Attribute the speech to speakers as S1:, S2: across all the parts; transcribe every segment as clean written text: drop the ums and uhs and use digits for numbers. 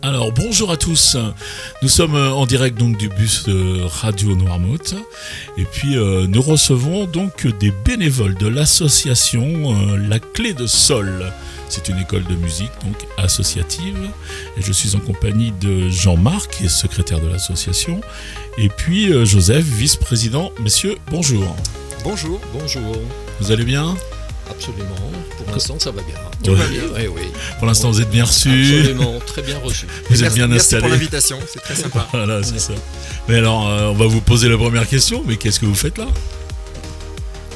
S1: Alors bonjour à tous, nous sommes en direct donc du bus de Radio Noirmouth et puis nous recevons donc des bénévoles de l'association La Clé de Sol. C'est une école de musique donc associative et je suis en compagnie de Jean-Marc qui est secrétaire de l'association et puis Joseph, vice-président. Messieurs, bonjour.
S2: Bonjour. Bonjour.
S1: Vous allez bien ?
S2: Absolument, pour l'instant ça va bien.
S1: Tout va
S2: bien. Oui, oui.
S1: Pour l'instant vous êtes bien reçus.
S2: Absolument, très bien reçus.
S1: Vous êtes bien installés.
S3: Merci pour l'invitation, c'est très sympa.
S1: Voilà, c'est ça. Mais alors, on va vous poser la première question, mais qu'est-ce que vous faites là ?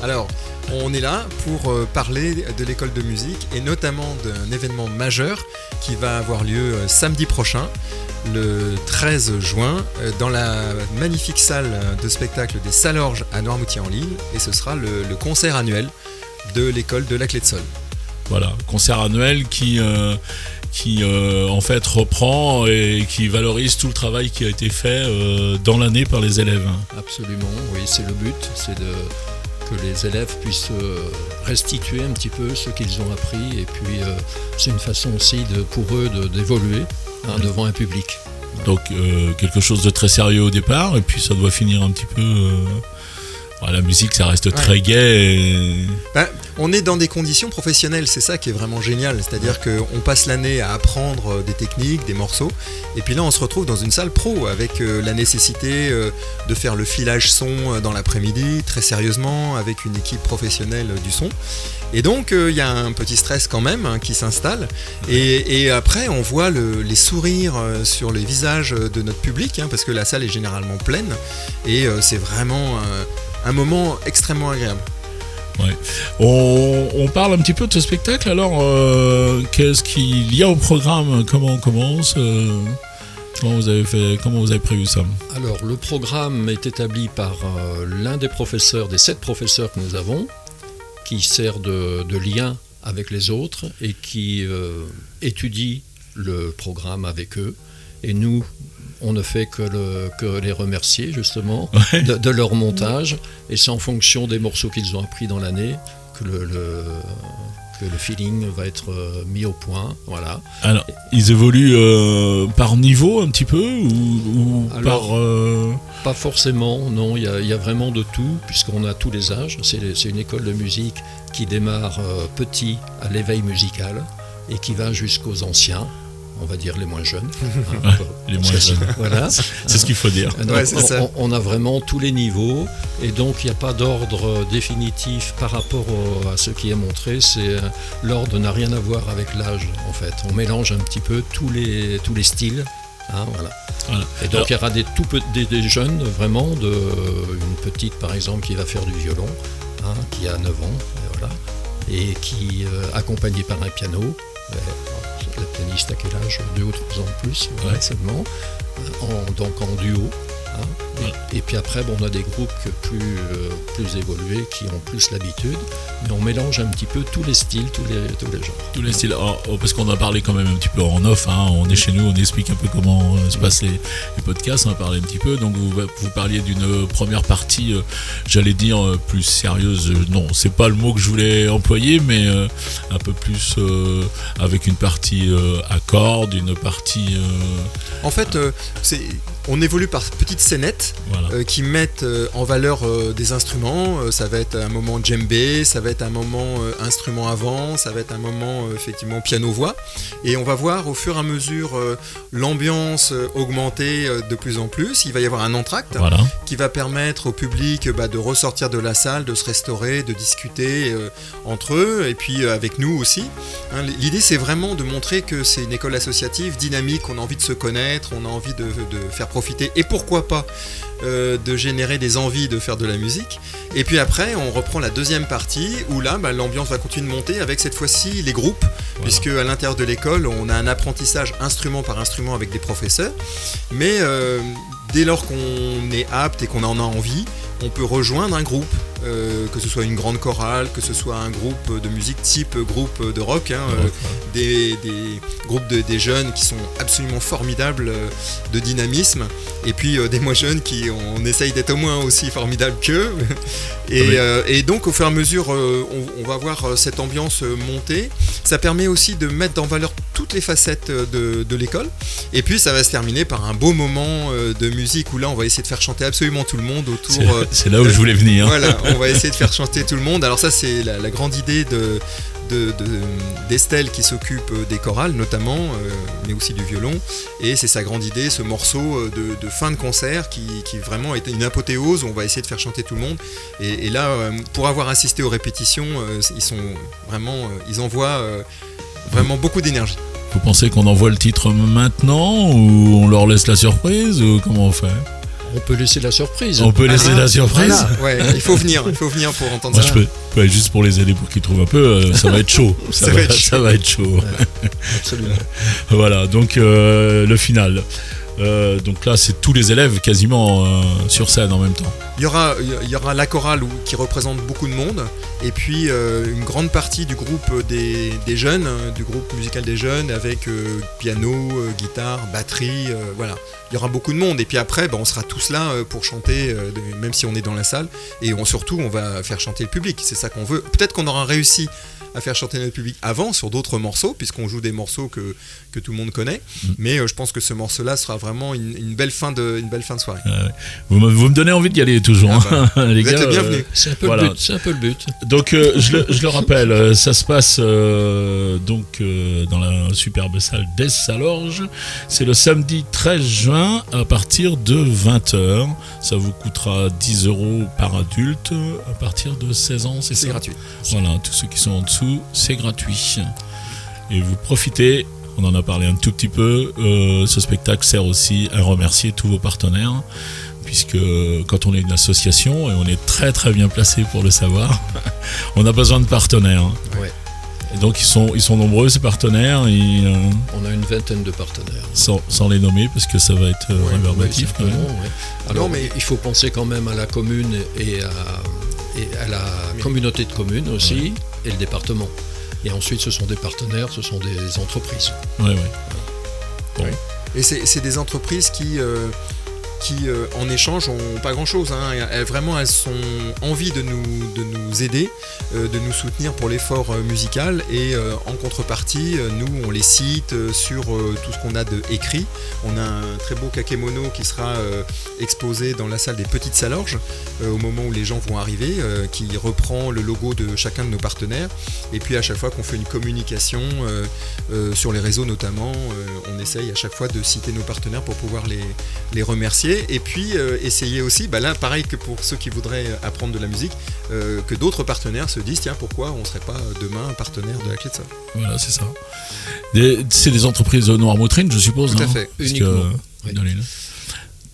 S3: Alors, on est là pour parler de l'école de musique et notamment d'un événement majeur qui va avoir lieu samedi prochain, le 13 juin, dans la magnifique salle de spectacle des Salorges à Noirmoutier-en-l'Île, et ce sera le concert annuel de l'école de La Clé de Sol.
S1: Voilà, concert annuel qui en fait reprend et qui valorise tout le travail qui a été fait dans l'année par les élèves.
S2: Absolument, oui, c'est le but, c'est que les élèves puissent restituer un petit peu ce qu'ils ont appris, et puis c'est une façon aussi pour eux d'évoluer devant un public.
S1: Donc quelque chose de très sérieux au départ, et puis ça doit finir un petit peu... La musique, ça reste très gai.
S3: On est dans des conditions professionnelles, c'est ça qui est vraiment génial. C'est-à-dire qu'on passe l'année à apprendre des techniques, des morceaux, et puis là on se retrouve dans une salle pro avec la nécessité de faire le filage son dans l'après-midi, très sérieusement, avec une équipe professionnelle du son. Et donc il y a un petit stress quand même qui s'installe, et après on voit les sourires sur les visages de notre public, parce que la salle est généralement pleine, et c'est vraiment un moment extrêmement agréable.
S1: Ouais. On parle un petit peu de ce spectacle, alors qu'est-ce qu'il y a au programme ? Comment on commence ? Comment vous avez prévu ça ?
S2: Alors le programme est établi par l'un des 7 professeurs que nous avons, qui sert de lien avec les autres et qui étudie le programme avec eux. Et nous, on ne fait que les remercier justement de leur montage, et c'est en fonction des morceaux qu'ils ont appris dans l'année que le feeling va être mis au point. Voilà.
S1: Alors, ils évoluent par niveau un petit peu ou
S2: alors,
S1: par...
S2: Pas forcément, non, il y a vraiment de tout, puisqu'on a tous les âges. C'est une école de musique qui démarre petit à l'éveil musical et qui va jusqu'aux anciens. On va dire les moins jeunes.
S1: Les moins jeunes. Voilà. C'est ce qu'il faut dire.
S2: Donc, on a vraiment tous les niveaux, et donc il n'y a pas d'ordre définitif par rapport à ce qui est montré. L'ordre n'a rien à voir avec l'âge, en fait. On mélange un petit peu tous les styles. Voilà. Et donc il y aura des jeunes, vraiment, une petite par exemple qui va faire du violon, qui a 9 ans, et qui accompagnée par un piano. La pianiste à quel âge ? 2 ou 3 ans de plus, seulement, donc en duo. Et puis après, on a des groupes plus évolués qui ont plus l'habitude, mais on mélange un petit peu tous les styles, tous les genres.
S1: Tous les styles, parce qu'on a parlé quand même un petit peu en off, on est chez nous, on explique un peu comment se passent les podcasts, on a parlé un petit peu, donc vous parliez d'une première partie, j'allais dire plus sérieuse, non, c'est pas le mot que je voulais employer, mais un peu plus avec une partie à cordes, une partie...
S3: En fait, on évolue par petites scénettes qui mettent en valeur des instruments. Ça va être un moment djembé, ça va être un moment instrument avant, ça va être un moment effectivement piano-voix. Et on va voir au fur et à mesure l'ambiance augmenter de plus en plus. Il va y avoir un entracte qui va permettre au public de ressortir de la salle, de se restaurer, de discuter entre eux et puis avec nous aussi. L'idée, c'est vraiment de montrer que c'est une école associative dynamique, on a envie de se connaître, on a envie de faire profiter, et pourquoi pas de générer des envies de faire de la musique. Et puis après on reprend la deuxième partie où là l'ambiance va continuer de monter avec cette fois-ci les groupes, puisque à l'intérieur de l'école on a un apprentissage instrument par instrument avec des professeurs, mais dès lors qu'on est apte et qu'on en a envie, on peut rejoindre un groupe que ce soit une grande chorale, que ce soit un groupe de musique type groupe de rock, des groupes des jeunes qui sont absolument formidables de dynamisme, et puis des moins jeunes on essaye d'être au moins aussi formidables qu'eux. Et donc au fur et à mesure, on va voir cette ambiance monter. Ça permet aussi de mettre en valeur toutes les facettes de l'école. Et puis ça va se terminer par un beau moment de musique où là on va essayer de faire chanter absolument tout le monde autour.
S1: C'est là où je voulais venir.
S3: Voilà, on va essayer de faire chanter tout le monde. Alors ça c'est la grande idée d'Estelle qui s'occupe des chorales notamment, mais aussi du violon, et c'est sa grande idée, ce morceau de fin de concert qui vraiment est une apothéose où on va essayer de faire chanter tout le monde, et là pour avoir assisté aux répétitions, ils envoient vraiment beaucoup d'énergie.
S1: Vous pensez qu'on envoie le titre maintenant ou on leur laisse la surprise ou comment on fait ?
S2: On peut laisser la surprise.
S1: On peut laisser la surprise.
S3: Voilà. Ouais, il faut venir pour entendre
S1: moi,
S3: ça.
S1: Je peux juste pour les aider pour qu'ils trouvent un peu, ça va être chaud. Ça va être chaud.
S2: Ouais, absolument.
S1: Voilà, donc le final. Donc là, c'est tous les élèves quasiment sur scène en même temps.
S3: Il y aura la chorale qui représente beaucoup de monde, et puis une grande partie du groupe des jeunes, du groupe musical des jeunes, avec piano, guitare, batterie, voilà. Il y aura beaucoup de monde, et puis après, on sera tous là pour chanter, même si on est dans la salle, et surtout, on va faire chanter le public. C'est ça qu'on veut. Peut-être qu'on aura réussi à faire chanter notre public avant sur d'autres morceaux, puisqu'on joue des morceaux que tout le monde connaît, mais je pense que ce morceau-là sera vraiment une belle fin de soirée.
S1: Vous me donnez envie d'y aller toujours, les
S3: vous
S1: gars.
S3: êtes le bienvenu.
S2: C'est un peu le but.
S1: Donc je le rappelle, ça se passe dans la superbe salle des Salorges. C'est le samedi 13 juin à partir de 20h. Ça vous coûtera 10 € par adulte à partir de 16 ans, c'est ça ?
S3: C'est gratuit.
S1: Voilà, tous ceux qui sont en dessous, c'est gratuit. Et vous profitez, on en a parlé un tout petit peu, ce spectacle sert aussi à remercier tous vos partenaires, puisque quand on est une association, et on est très très bien placé pour le savoir, on a besoin de partenaires.
S2: Ouais.
S1: Et donc ils sont nombreux ces partenaires.
S2: On a une vingtaine de partenaires.
S1: Sans les nommer, parce que ça va être réverbatif.
S2: Ouais. Alors mais il faut penser quand même à la commune et à la communauté de communes aussi, et le département. Et ensuite, ce sont des partenaires, ce sont des entreprises.
S1: Ouais. Bon.
S3: Et c'est des entreprises qui en échange ont pas grand chose, elles sont envie de nous aider, de nous soutenir pour l'effort musical, et en contrepartie nous on les cite sur tout ce qu'on a écrit. On a un très beau kakémono qui sera exposé dans la salle des Petites Salorges au moment où les gens vont arriver, qui reprend le logo de chacun de nos partenaires, et puis à chaque fois qu'on fait une communication sur les réseaux notamment, on essaye à chaque fois de citer nos partenaires pour pouvoir les remercier. Et puis essayer aussi, là pareil que pour ceux qui voudraient apprendre de la musique, que d'autres partenaires se disent tiens, pourquoi on ne serait pas demain un partenaire de la Clé de Sol.
S1: Voilà, c'est ça. C'est des entreprises Noirmoutrine, je suppose.
S3: Tout à fait,
S2: uniquement.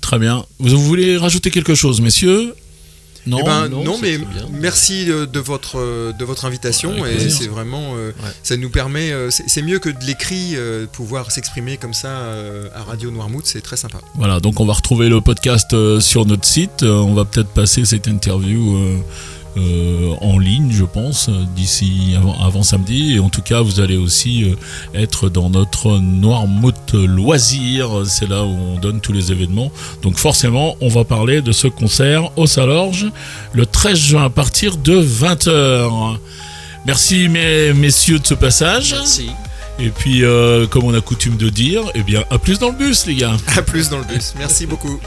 S1: Très bien. Vous voulez rajouter quelque chose, messieurs ? Non,
S3: mais merci de votre invitation, et c'est vraiment ça nous permet, c'est mieux que de l'écrit, pouvoir s'exprimer comme ça à Radio Noirmouth, c'est très sympa.
S1: Voilà, donc on va retrouver le podcast sur notre site, on va peut-être passer cette interview en ligne, je pense, d'ici avant samedi, et en tout cas vous allez aussi être dans notre Noirmouth Loisirs, c'est là où on donne tous les événements, donc forcément on va parler de ce concert au Salorges le 13 juin à partir de 20h. Merci messieurs de ce passage.
S2: Merci.
S1: Et puis comme on a coutume de dire, à plus dans le bus les gars.
S3: À plus dans le bus, merci beaucoup.